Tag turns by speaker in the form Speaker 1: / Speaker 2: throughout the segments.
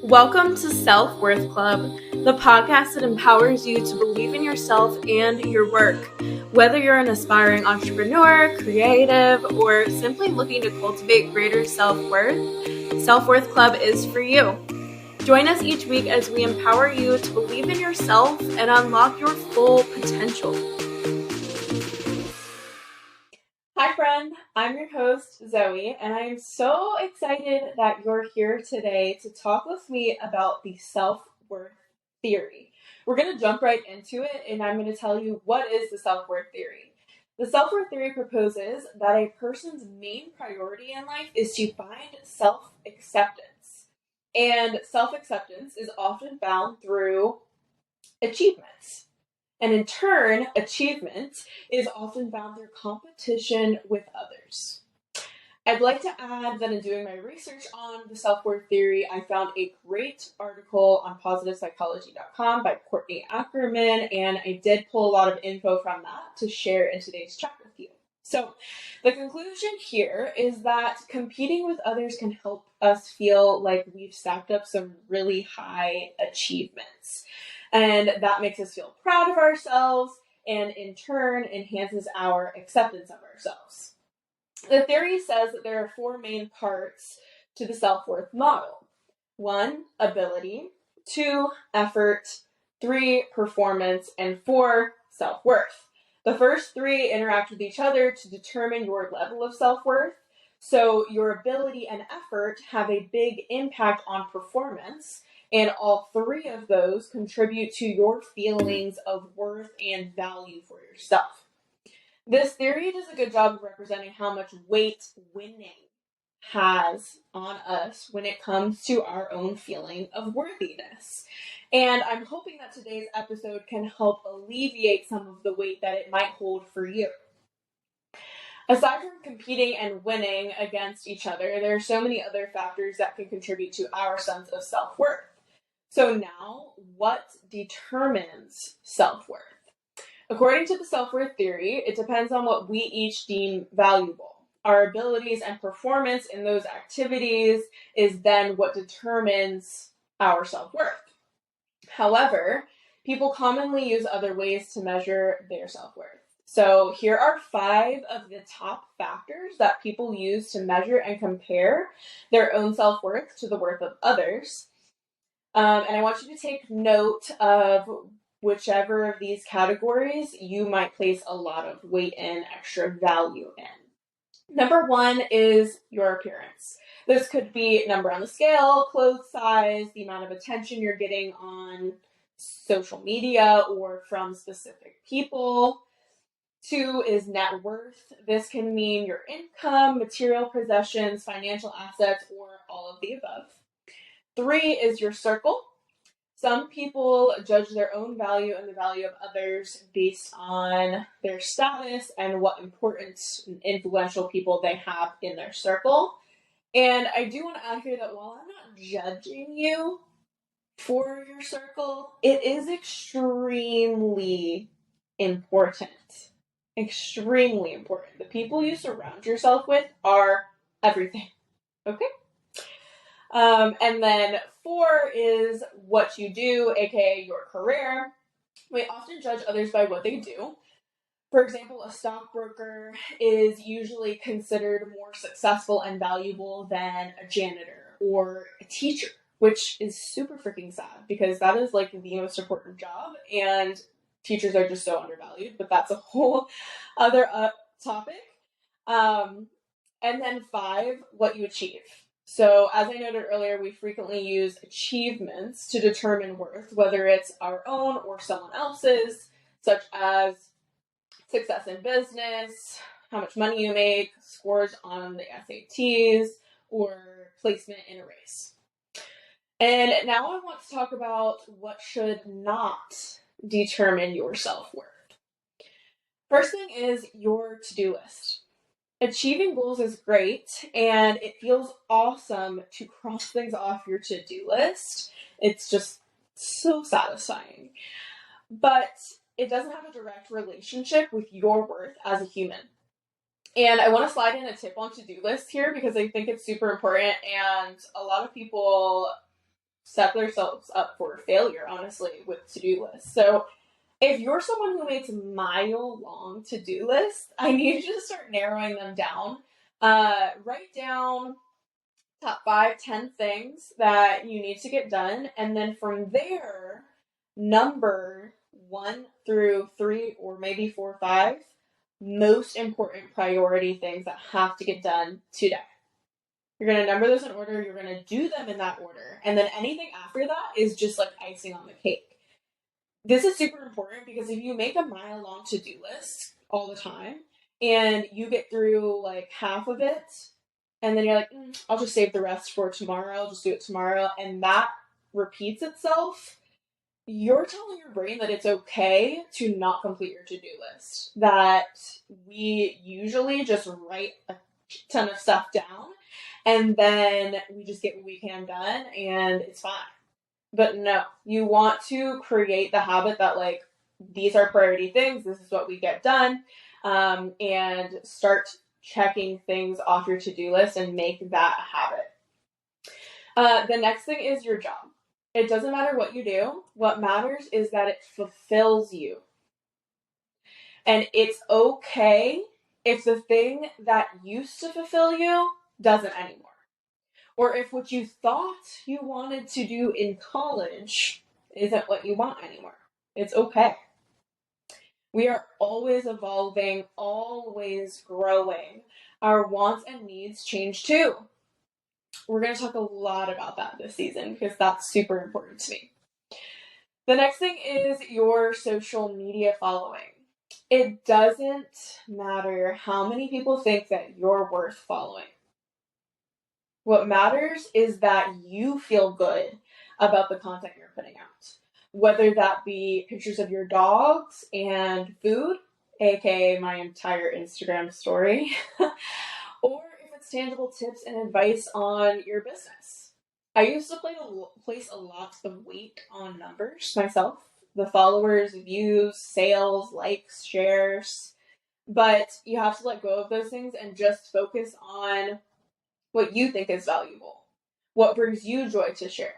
Speaker 1: Welcome to Self-Worth Club, the podcast that empowers you to believe in yourself and your work. Whether you're an aspiring entrepreneur, creative, or simply looking to cultivate greater self-worth, Self-Worth Club is for you. Join us each week as we empower you to believe in yourself and unlock your full potential. Hi friend, I'm your host Zoe, and I am so excited that you're here today to talk with me about the self-worth theory. We're going to jump right into it, and I'm going to tell you what is the self-worth theory. The self-worth theory proposes that a person's main priority in life is to find self-acceptance. And self-acceptance is often found through achievements. And in turn, achievement is often found through competition with others. I'd like to add that in doing my research on the self-worth theory, I found a great article on positivepsychology.com by Courtney Ackerman, and I did pull a lot of info from that to share in today's chat with you. So the conclusion here is that competing with others can help us feel like we've stacked up some really high achievements. And that makes us feel proud of ourselves and in turn enhances our acceptance of ourselves. The theory says that there are four main parts to the self-worth model. 1, ability. 2, effort. 3, performance. And 4, self-worth. The first 3 interact with each other to determine your level of self-worth. So your ability and effort have a big impact on performance. And all 3 of those contribute to your feelings of worth and value for yourself. This theory does a good job of representing how much weight winning has on us when it comes to our own feeling of worthiness. And I'm hoping that today's episode can help alleviate some of the weight that it might hold for you. Aside from competing and winning against each other, there are so many other factors that can contribute to our sense of self-worth. So now, what determines self-worth? According to the self-worth theory, it depends on what we each deem valuable. Our abilities and performance in those activities is then what determines our self-worth. However, people commonly use other ways to measure their self-worth. So here are 5 of the top factors that people use to measure and compare their own self-worth to the worth of others. And I want you to take note of whichever of these categories you might place a lot of weight in, extra value in. Number 1 is your appearance. This could be number on the scale, clothes size, the amount of attention you're getting on social media or from specific people. 2 is net worth. This can mean your income, material possessions, financial assets, or all of the above. 3 is your circle. Some people judge their own value and the value of others based on their status and what important and influential people they have in their circle. And I do want to add here that while I'm not judging you for your circle, it is extremely important. Extremely important. The people you surround yourself with are everything. Okay? And then 4 is what you do, aka your career. We often judge others by what they do. For example, a stockbroker is usually considered more successful and valuable than a janitor or a teacher, which is super freaking sad because that is like the most important job and teachers are just so undervalued, but that's a whole other topic. And then 5, what you achieve. So as I noted earlier, we frequently use achievements to determine worth, whether it's our own or someone else's, such as success in business, how much money you make, scores on the SATs, or placement in a race. And now I want to talk about what should not determine your self-worth. First thing is your to-do list. Achieving goals is great, and it feels awesome to cross things off your to-do list. It's just so satisfying. But it doesn't have a direct relationship with your worth as a human. And I want to slide in a tip on to-do lists here because I think it's super important, and a lot of people set themselves up for failure, honestly, with to-do lists. So if you're someone who makes mile-long to-do lists, I need you to start narrowing them down. Write down top 5, 10 things that you need to get done, and then from there, number 1 through 3, or maybe 4 or 5 most important priority things that have to get done today. You're going to number those in order. You're going to do them in that order. And then anything after that is just like icing on the cake. This is super important because if you make a mile-long to-do list all the time and you get through like half of it, and then you're like, I'll just save the rest for tomorrow, I'll just do it tomorrow, and that repeats itself, you're telling your brain that it's okay to not complete your to-do list. That we usually just write a ton of stuff down and then we just get what we can done and it's fine. But no, you want to create the habit that like, these are priority things, this is what we get done, and start checking things off your to-do list and make that a habit. The next thing is your job. It doesn't matter what you do. What matters is that it fulfills you. And it's okay if the thing that used to fulfill you doesn't anymore. Or if what you thought you wanted to do in college isn't what you want anymore. It's okay. We are always evolving, always growing. Our wants and needs change too. We're going to talk a lot about that this season because that's super important to me. The next thing is your social media following. It doesn't matter how many people think that you're worth following. What matters is that you feel good about the content you're putting out. Whether that be pictures of your dogs and food, aka my entire Instagram story, or if it's tangible tips and advice on your business. I used to place a lot of weight on numbers myself, the followers, views, sales, likes, shares, but you have to let go of those things and just focus on what you think is valuable, what brings you joy to share.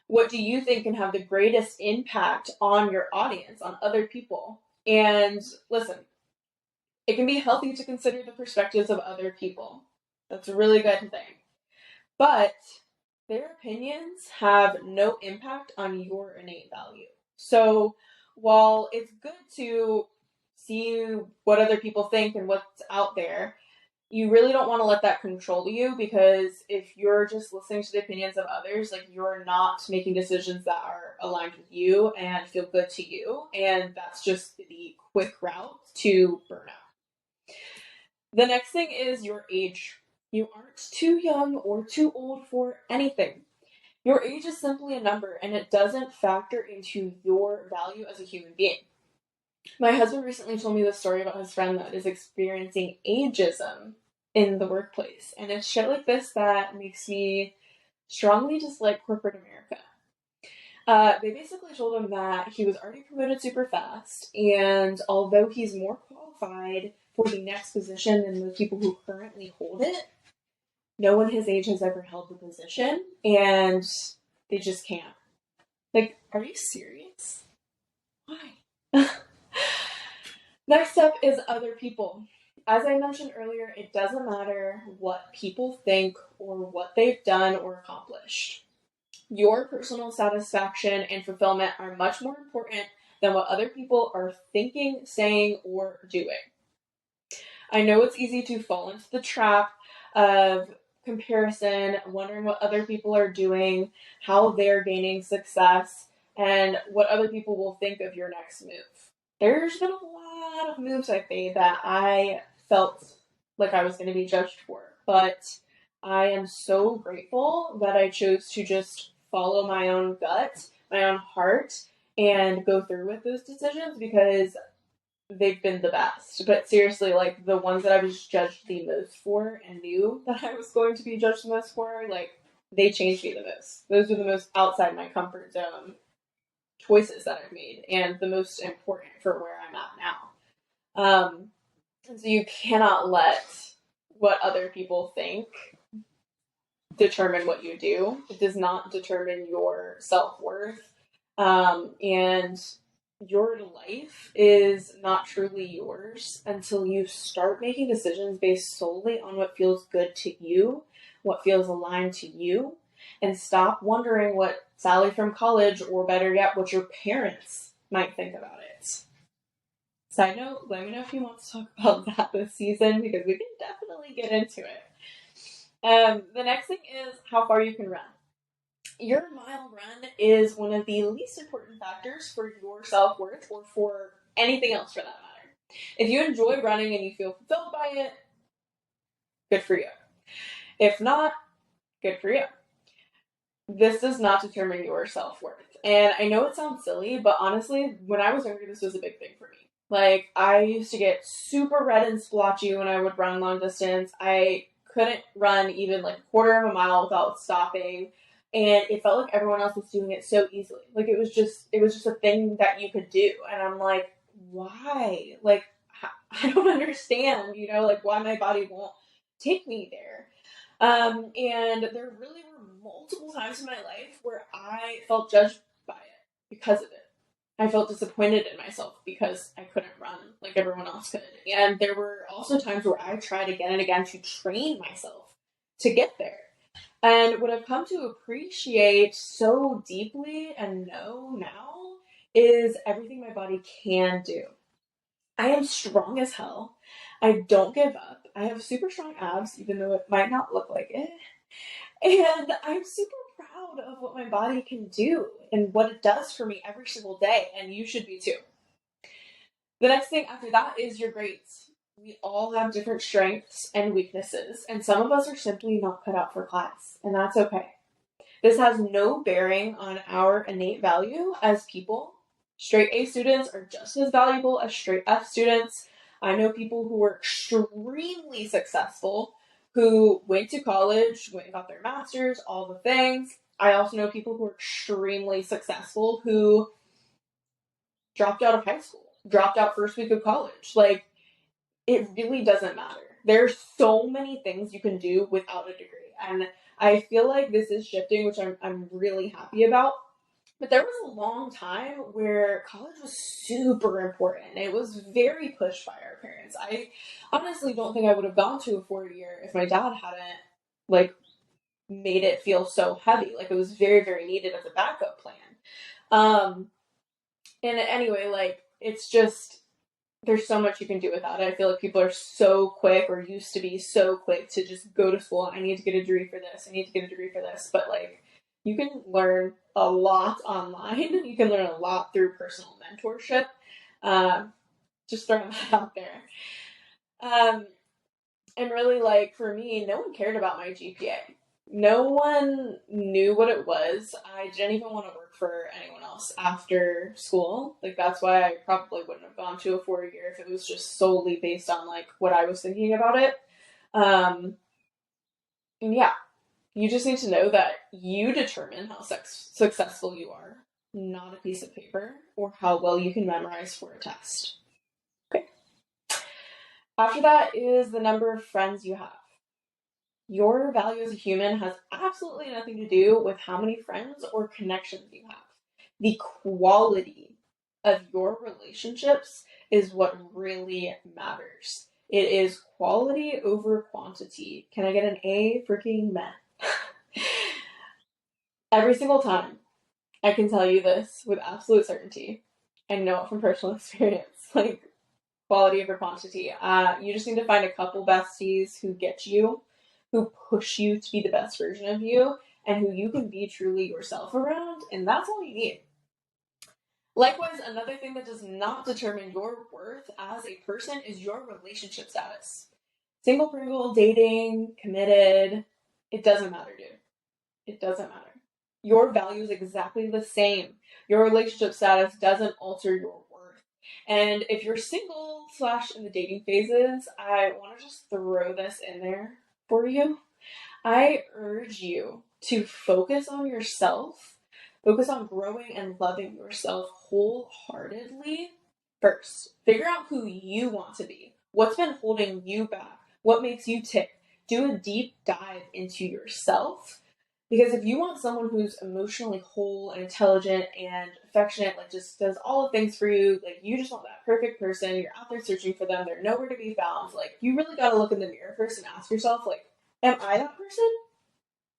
Speaker 1: What do you think can have the greatest impact on your audience, on other people? And listen, it can be healthy to consider the perspectives of other people. That's a really good thing. But their opinions have no impact on your innate value. So while it's good to see what other people think and what's out there, you really don't want to let that control you, because if you're just listening to the opinions of others, like, you're not making decisions that are aligned with you and feel good to you, and that's just the quick route to burnout. The next thing is your age. You aren't too young or too old for anything. Your age is simply a number, and it doesn't factor into your value as a human being. My husband recently told me the story about his friend that is experiencing ageism in the workplace. And it's shit like this that makes me strongly dislike corporate America. They basically told him that he was already promoted super fast, and although he's more qualified for the next position than the people who currently hold it, no one his age has ever held the position, and they just can't. Like, are you serious? Why? Next up is other people. As I mentioned earlier, it doesn't matter what people think or what they've done or accomplished. Your personal satisfaction and fulfillment are much more important than what other people are thinking, saying, or doing. I know it's easy to fall into the trap of comparison, wondering what other people are doing, how they're gaining success, and what other people will think of your next move. There's been a lot of moves I've made that I felt like I was going to be judged for, but I am so grateful that I chose to just follow my own gut, my own heart, and go through with those decisions, because they've been the best. But seriously, like, the ones that I was judged the most for and knew that I was going to be judged the most for, like, they changed me the most. Those were the most outside my comfort zone choices that I've made, and the most important for where I'm at now. And so you cannot let what other people think determine what you do. It does not determine your self-worth. And your life is not truly yours until you start making decisions based solely on what feels good to you, what feels aligned to you, and stop wondering what Sally from college, or better yet, what your parents might think about it. Side note, let me know if you want to talk about that this season because we can definitely get into it. The next thing is how far you can run. Your mile run is one of the least important factors for your self worth or for anything else for that matter. If you enjoy running and you feel fulfilled by it, good for you. If not, good for you. This does not determine your self worth. And I know it sounds silly, but honestly, when I was younger, this was a big thing for me. Like, I used to get super red and splotchy when I would run long distance. I couldn't run even like a quarter of a mile without stopping. And it felt like everyone else was doing it so easily. Like, it was just a thing that you could do. And I'm like, why? Like, I don't understand, like why my body won't take me there. And there really were multiple times in my life where I felt judged by it because of it. I felt disappointed in myself because I couldn't run like everyone else could. And there were also times where I tried again and again to train myself to get there. And what I've come to appreciate so deeply and know now is everything my body can do. I am strong as hell. I don't give up. I have super strong abs, even though it might not look like it. And I'm super proud of what my body can do and what it does for me every single day. And you should be too. The next thing after that is your grades. We all have different strengths and weaknesses, and some of us are simply not cut out for class, and that's okay. This has no bearing on our innate value as people. Straight A students are just as valuable as straight F students. I know people who were extremely successful who went to college, went and got their master's, all the things. I also know people who are extremely successful who dropped out of high school, dropped out first week of college. Like, it really doesn't matter. There's so many things you can do without a degree. And I feel like this is shifting, which I'm really happy about. But there was a long time where college was super important. It was very pushed by our parents. I honestly don't think I would have gone to a 4 year if my dad hadn't like made it feel so heavy. Like, it was very, very needed as a backup plan. Um, and anyway, like, it's just there's so much you can do without it. I feel like people are so quick, or used to be so quick, to just go to school. I need to get a degree for this. I need to get a degree for this. But like, you can learn a lot online. You can learn a lot through personal mentorship. Um, just throwing that out there. Um, and really, like, for me, no one cared about my GPA. No one knew what it was. I didn't even want to work for anyone else after school. Like, that's why I probably wouldn't have gone to a 4 year if it was just solely based on like what I was thinking about it. And yeah, you just need to know that you determine how successful you are, not a piece of paper or how well you can memorize for a test. Okay. After that is the number of friends you have. Your value as a human has absolutely nothing to do with how many friends or connections you have. The quality of your relationships is what really matters. It is quality over quantity. Can I get an A freaking men? Every single time, I can tell you this with absolute certainty. I know it from personal experience. Like, quality over quantity. You just need to find a couple besties who get you, who push you to be the best version of you, and who you can be truly yourself around, and that's all you need. Likewise, another thing that does not determine your worth as a person is your relationship status. Single, Pringle, dating, committed, it doesn't matter, dude. It doesn't matter. Your value is exactly the same. Your relationship status doesn't alter your worth. And if you're single slash in the dating phases, I want to just throw this in there for you. I urge you to focus on yourself, focus on growing and loving yourself wholeheartedly first. Figure out who you want to be, what's been holding you back, what makes you tick. do a deep dive into yourself. Because if you want someone who's emotionally whole and intelligent and affectionate, like just does all the things for you, like you just want that perfect person, you're out there searching for them, they're nowhere to be found, like you really got to look in the mirror first and ask yourself, like, am I that person?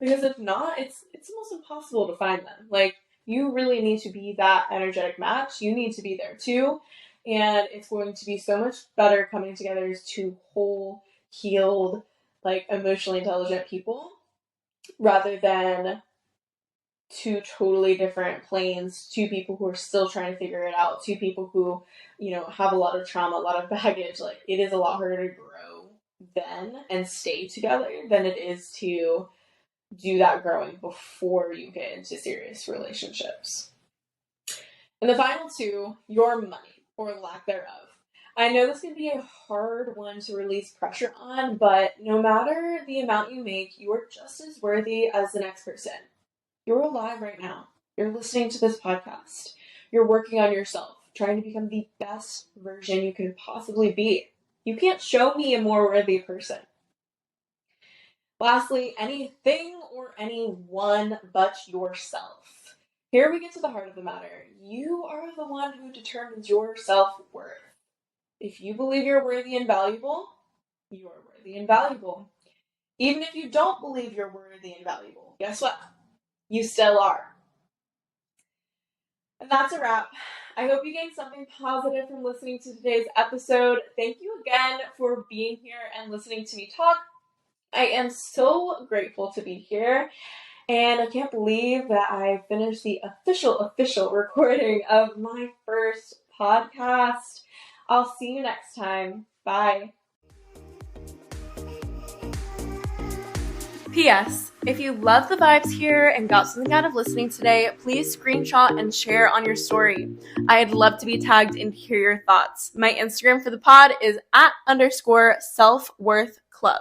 Speaker 1: Because if not, it's almost impossible to find them. Like you really need to be that energetic match. You need to be there too. And it's going to be so much better coming together as two whole, healed, like emotionally intelligent people rather than two totally different planes, two people who are still trying to figure it out, two people who, have a lot of trauma, a lot of baggage. Like it is a lot harder to grow then and stay together than it is to do that growing before you get into serious relationships. And the final two, your money or lack thereof. I know this can be a hard one to release pressure on, but no matter the amount you make, you are just as worthy as the next person. You're alive right now. You're listening to this podcast. You're working on yourself, trying to become the best version you can possibly be. You can't show me a more worthy person. Lastly, anything or anyone but yourself. Here we get to the heart of the matter. You are the one who determines your self-worth. If you believe you're worthy and valuable, you are worthy and valuable. Even if you don't believe you're worthy and valuable, guess what? You still are. And that's a wrap. I hope you gained something positive from listening to today's episode. Thank you again for being here and listening to me talk. I am so grateful to be here, and I can't believe that I finished the official recording of my first podcast. I'll see you next time. Bye. P.S. If you love the vibes here and got something out of listening today, please screenshot and share on your story. I'd love to be tagged and hear your thoughts. My Instagram for the pod is @_selfworthclub.